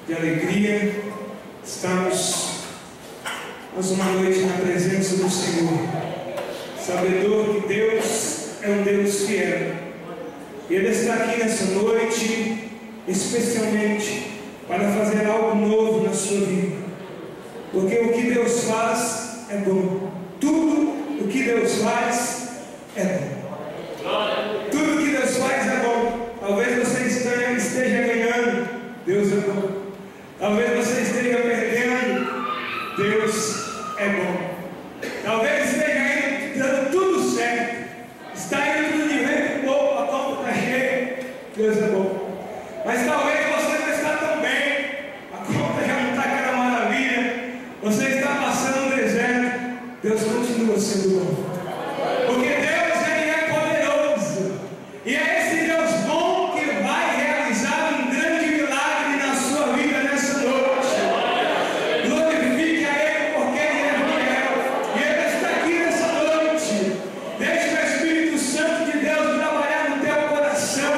de alegria. Estamos mais uma noite na presença do Senhor, sabedor que Deus é um Deus fiel, e Ele está aqui nessa noite especialmente para fazer algo novo na sua vida, porque o que Deus faz é bom. Tudo o que Deus faz é bom. Tudo o que Deus faz é bom. Talvez você esteja ganhando, Deus é bom. Talvez você esteja perdendo, Deus é bom. Talvez esteja indo dando tudo certo, está indo tudo de vento boa, a conta está cheia, Deus é bom. Mas talvez você não está tão bem, a conta já não está aquela maravilha, você está passando um deserto, Deus continua sendo bom. Porque Deus, Ele é poderoso, e é esse Deus bom que vai realizar um grande milagre na sua vida nessa noite. Glorifique a Ele, porque Ele é fiel, e Ele está aqui nessa noite. Deixe o Espírito Santo de Deus trabalhar no teu coração.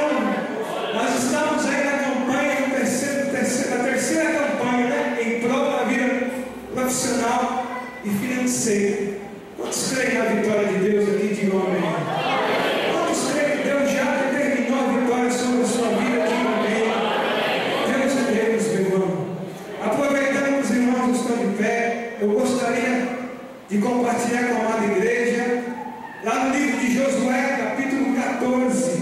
Nós estamos aí na campanha, a terceira campanha, né? Em prol da vida profissional e financeira. Quantos creem na vitória de Deus aqui? Diga amém. Quantos creem que Deus já determinou a vitória sobre a sua vida? Diga amém. Deus é Deus, meu irmão. Aproveitando que os irmãos estão de pé, eu gostaria de compartilhar com a amada igreja, lá no livro de Josué, capítulo 14.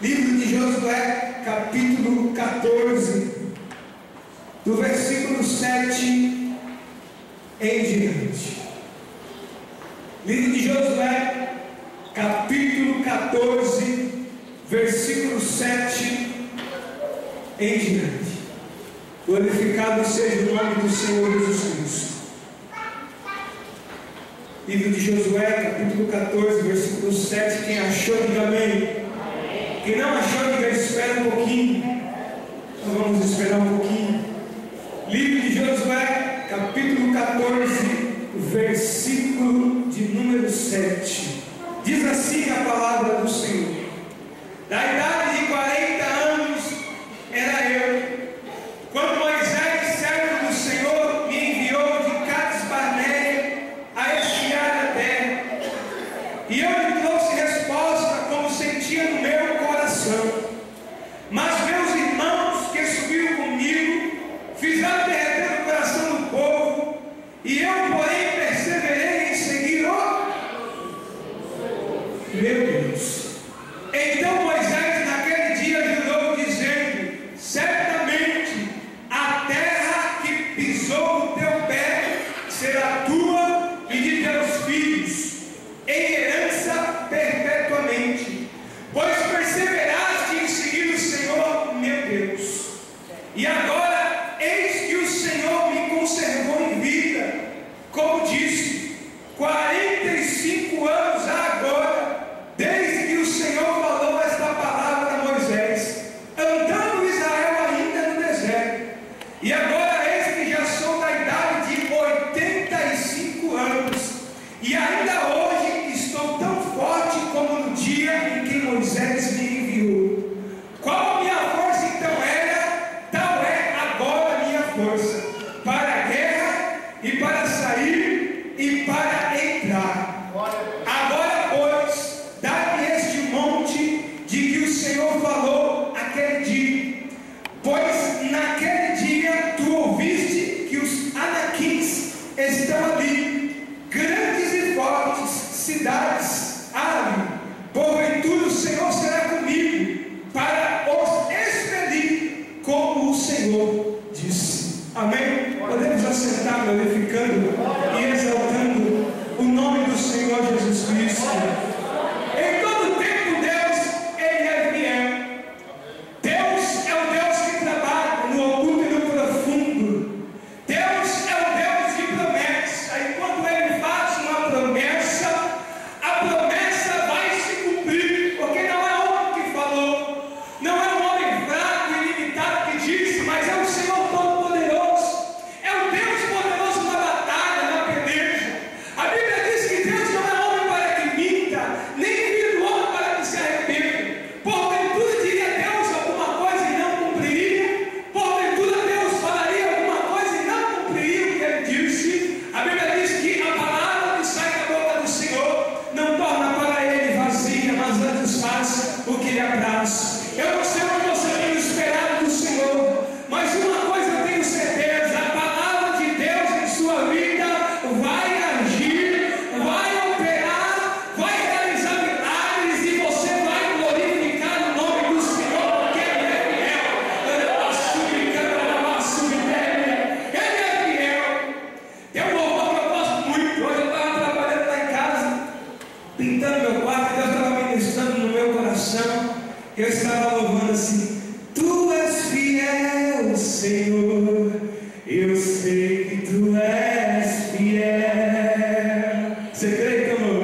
Livro de Josué, capítulo 14, do versículo 7 em diante. Livro de Josué, capítulo 14, versículo 7 em diante. Glorificado seja o nome do Senhor Jesus Cristo. Livro de Josué, capítulo 14, versículo 7. Quem achou, diga amém. Quem não achou, diga espera um pouquinho. Então vamos esperar um pouquinho. Livro de Josué, capítulo 14, versículo de número 7. Diz assim a palavra do Senhor: da idade de 40 anos era eu, quando Moisés, servo do Senhor, me enviou de Cades Barneia a espiar a terra, e eu lhe trouxe resposta como sentia no meu coração. Mas meus irmãos que subiram comigo fizeram derreter o coração do povo, e eu, porém, perseverei em seguir o meu Deus. Então Moisés naquele dia jurou, dizendo: certamente a terra que pisou o teu pé será tua e de teus filhos, em herança perpetuamente, pois perseveraste em seguir o Senhor meu Deus. E agora, eis que o Senhor me conservou em vida, como disse, 45 anos agora, desde que o Senhor falou esta palavra a Moisés, andando Israel ainda no deserto. E agora, eis que já sou da idade de 85 anos, e ainda hoje estou tão forte como no dia em que Moisés me enviou. Qual a minha força então era? Tal é agora a minha força, para a guerra e para sair e para entrar. Agora, pois, dá-me este monte de que o Senhor falou aquele dia, pois naquele dia tu ouviste que os anaquins estão ali, grandes e fortes cidades ali. Porventura o Senhor será comigo para os expelir, como o Senhor disse. Amém? Podemos assentar, glorificando e exaltando o nome do Senhor Jesus Cristo. Em todo tempo Deus, Ele é fiel. Deus é o Deus que trabalha no oculto e no profundo. Deus é o Deus de promessa. E quando Ele faz uma promessa, a promessa vai se cumprir, porque não é homem que falou, não é um homem fraco e limitado que disse, mas é o Senhor Todo-Poderoso. É o Deus poderoso na batalha, na peleja. estava louvando assim: Tu és fiel, Senhor, eu sei que Tu és fiel. Você crê, amor?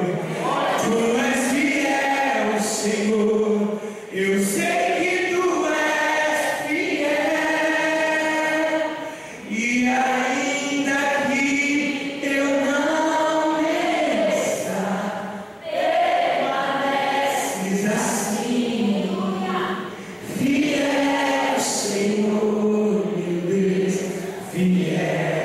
Tu és fiel, Senhor, eu sei que Tu és fiel, e ainda que eu não mereça, permaneces assim, fiel, Senhor, meu Deus, fiel.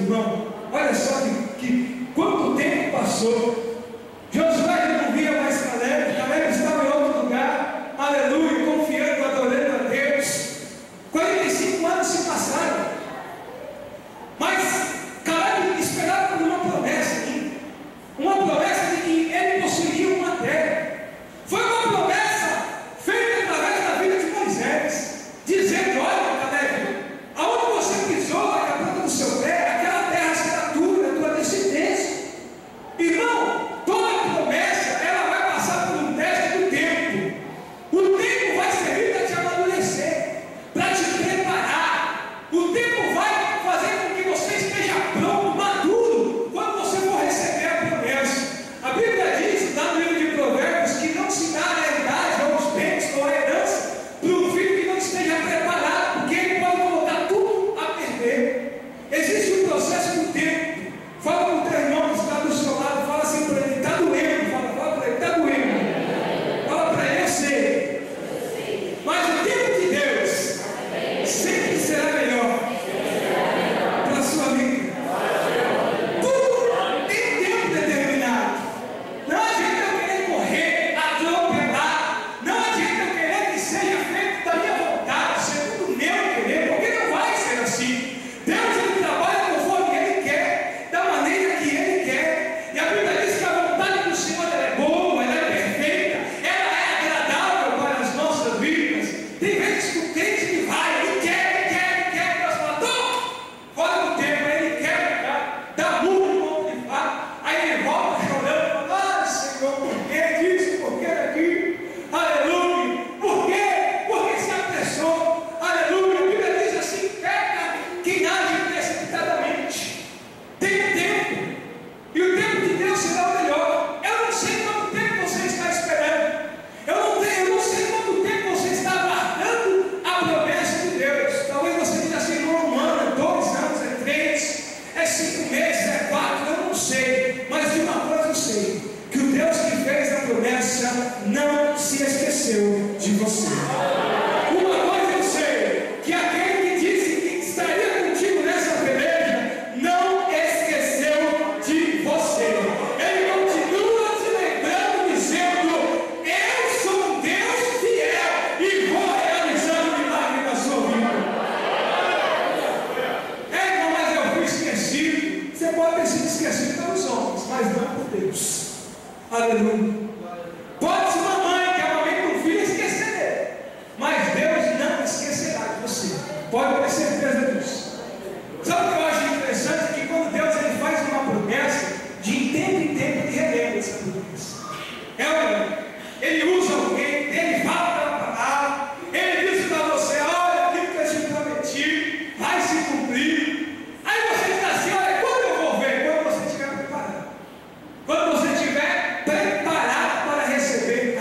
irmão. Olha só que quanto tempo passou. Josué já não via mais Caleb. Caleb estava em outro lugar. Aleluia, confiando, adorando a Deus. 45 anos se passaram. Mas Caleb esperava por uma promessa ainda. Uma promessa de que ele possuiria uma terra. Foi uma promessa feita através da vida de Moisés, dizendo: olha, Caleb, aonde você pisou, a planta do seu pé, aquela terra será tua, da tua descendência. Irmão, toda promessa, ela vai passar por um teste do tempo. O tempo vai servir para te amadurecer, para te preparar. O tempo vai fazer com que você esteja pronto, maduro, quando você for receber a promessa. A Bíblia diz, lá no livro de Provérbios, que não se dá a herdade, ou os bens, ou a herança, para um filho que não esteja preparado, porque ele pode colocar tudo a perder. Existe um processo do tempo. Fala com o teu irmão que está do seu lado, fala assim para ele: está doendo, fala para ele: está doendo. Fala para ele: eu sei. Mas o tempo de Deus sempre será melhor para a sua vida. Tudo tem tempo determinado. Não adianta eu querer correr, atropelar. Não adianta eu querer que seja feito da minha vontade, segundo o meu querer, porque não vai ser assim. Deus, ele trabalha conforme ele quer, da maneira que ele quer. E a Bíblia diz que a vontade do Senhor ela é boa, ela é perfeita, ela é agradável para as nossas vidas. Tem vezes que o crente que vai, ele quer, Deus fala: toma, fora do tempo, aí ele quer, dá muito como ele faz, aí ele volta chorando, fala: ah, Senhor, por que disso, por que aquilo? Aleluia, por quê? Porque se apressou. Aleluia, a Bíblia diz assim: pega quem age precipitadamente. Tem tempo, e o tempo de Deus será o melhor. Eu não sei quanto tempo você está esperando. Eu não sei quanto tempo você está aguardando a promessa de Deus. Talvez você diga assim: não, um ano, é 2 anos, é 3, é 5 meses, é 4, eu não sei. Mas de uma coisa eu sei: que o Deus que fez a promessa não se esqueceu de você. Uma coisa eu sei: que aquele que disse que estaria contigo nessa peleja não esqueceu de você. Ele continua te lembrando, dizendo: eu sou um Deus fiel e vou realizar um milagre na sua vida. Irmão, mas eu fui esquecido. Você pode ter sido esquecido pelos homens, mas não por Deus. Aleluia. Pode ser uma mãe que amamenta um filho e esquecer dele, mas Deus não esquecerá de você. Pode ter certeza disso. Sabe o que eu acho interessante? É que quando Deus ele faz uma promessa, de tempo em tempo ele relembra essa promessa. Ele usa alguém, ele fala pela palavra, ele diz para você: olha, aquilo que eu te prometi vai se cumprir. Aí você diz assim: olha, quando eu vou ver? Quando você estiver preparado. Quando você estiver preparado para receber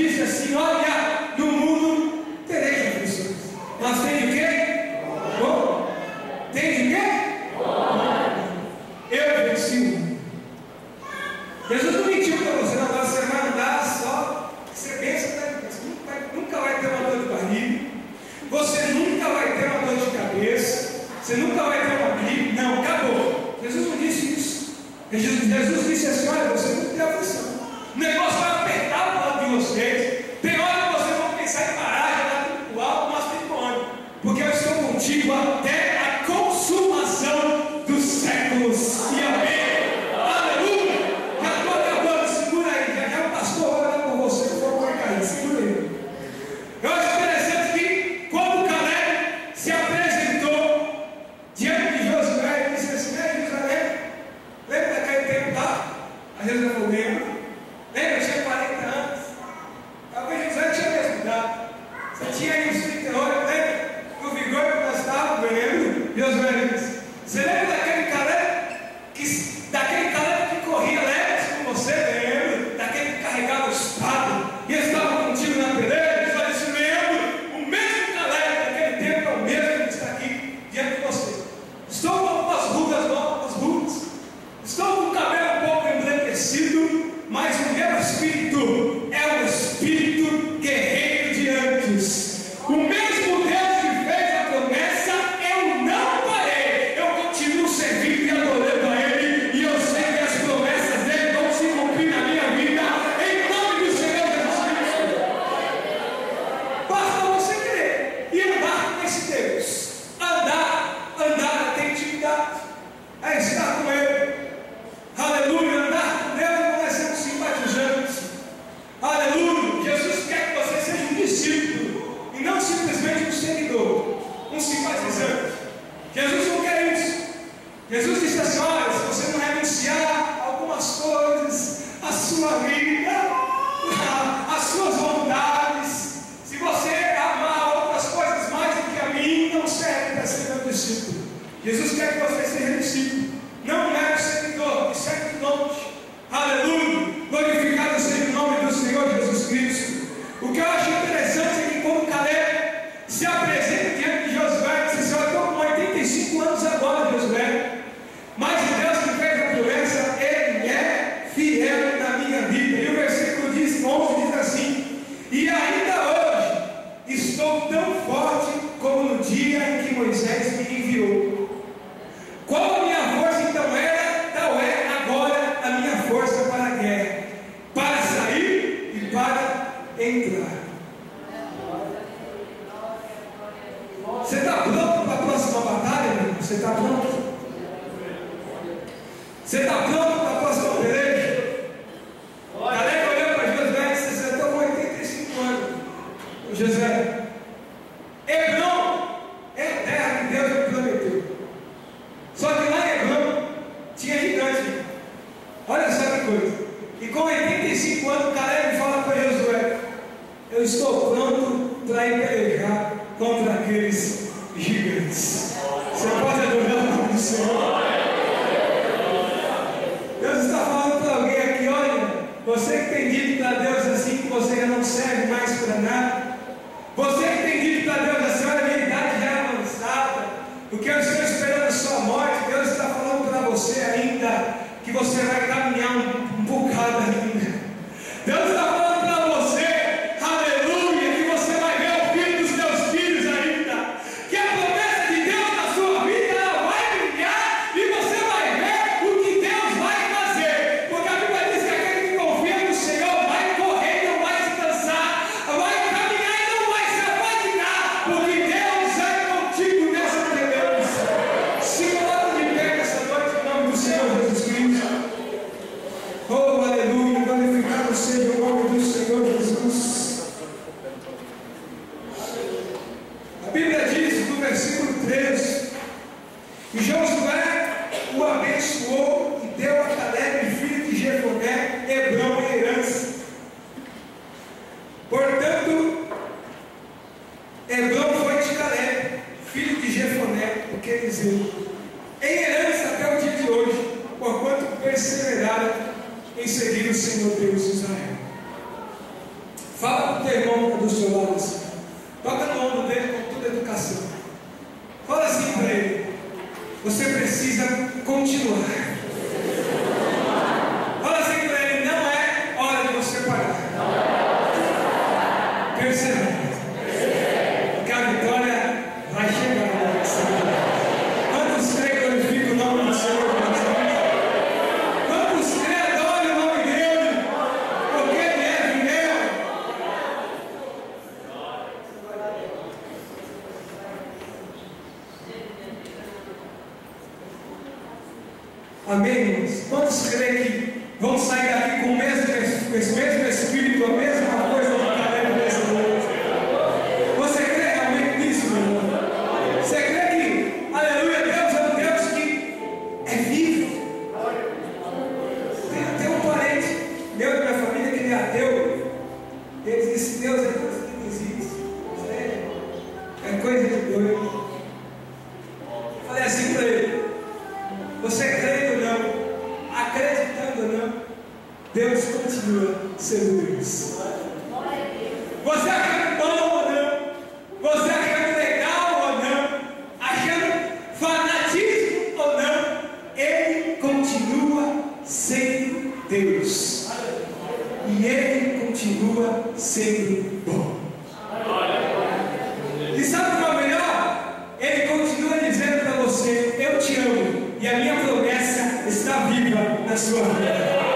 disse assim: olha, no mundo tereis aflições, mas tem de quê? Bom, tem de quê? Eu venci o mundo. Jesus não mentiu para você, não. Você vai andar só, você pensa, né? Você nunca vai ter uma dor de barriga, você nunca vai ter uma dor de cabeça, você nunca vai ter uma gripe. Não, acabou. Jesus não disse isso. Jesus disse assim: olha, você não tem aflição. O negócio vai apertar o lado de vocês. Tem hora que vocês vão pensar em parar, jogar tudo pro alto, mas tem como, porque eu estou contigo até a consumação dos séculos. E amém. Jesus quer que você seja discípulo, não mero seguidor, que segue de longe. Aleluia! Glorificado seja o nome do Senhor Jesus Cristo. O que eu acho interessante é que quando Caleb se apresenta diante de Josué, ele diz: eu estou com 85 anos agora, Josué, mas o Deus que fez a promessa, Ele é fiel na minha vida. E o versículo 11 diz assim: e ainda hoje estou tão forte como no dia em que Moisés me enviou. Qual a minha força então era, tal é agora a minha força para a guerra, para sair e para entrar. Você está pronto para a próxima batalha, irmão? Você está pronto? Você está pronto para a próxima peleja? Caleb olhou para Josué e disse: eu estou com 85 anos. Josué, Hebron é a terra que Deus me prometeu. Só que lá em Hebron tinha gigante. Olha só que coisa. E com 85 anos, Caleb fala para Josué: eu estou pronto para ir pelejar contra aqueles gigantes. Você pode adorar o nome do Senhor. Deus está falando para alguém aqui: olha, você que tem dito para Deus assim que você já não serve mais para nada, você que tem dito para Deus assim: olha, minha idade já é avançada, porque eu estou esperando a sua morte. Deus está falando para você ainda que você vai caminhar um bocado ainda. Deus está falando para você, aleluia, que você vai ver o filho dos teus filhos ainda, que a promessa de Deus na sua vida ela vai brilhar e você vai ver o que Deus vai fazer, porque a Bíblia diz que aquele que confia no Senhor vai correr e não vai se cansar, vai caminhar e não vai se afadigar, porque Deus é contigo nessa peleja. Se coloca de pé nessa noite em nome do Senhor Jesus Cristo. Oh, aleluia, glorificado seja o nome do Senhor Jesus. A Bíblia diz no versículo 13: e Josué o abençoou e deu a Caleb, filho de Jefoné, Hebron em herança. Portanto, Hebron foi de Caleb, filho de Jefoné, o quenizeu, em herança até o dia de hoje, porquanto perseveraram em seguir o Senhor Deus de Israel. Fala do seu lado assim. Toca no ombro dele com toda a educação. Fala assim para ele: você precisa continuar. Fala assim para ele: não é hora de você parar. Persevera. Porque a vitória vai chegar. Quantos creem que glorificam o nome do Senhor? Quantos creem adoram o nome dele? Porque ele é fiel. Amém, irmãos? Quantos creem que vão sair daqui com esse mesmo espírito, a mesma coisa que está dentro desse mundo? Você crê realmente nisso, meu irmão? Você crê que, aleluia, Deus é um Deus que é vivo? Tem um parente meu da minha família que ele é ateu. Ele disse: Deus é coisa que não existe. É coisa de doido. Eu falei assim para ele: você crê ou não, acreditando ou não, Deus continua sendo Deus. Você achando bom ou não, você achando legal ou não, achando fanatismo ou não, Ele continua sendo Deus. E Ele continua sendo bom. E sabe o que é o melhor? Ele continua dizendo para você: eu te amo, e a minha promessa está viva na sua vida.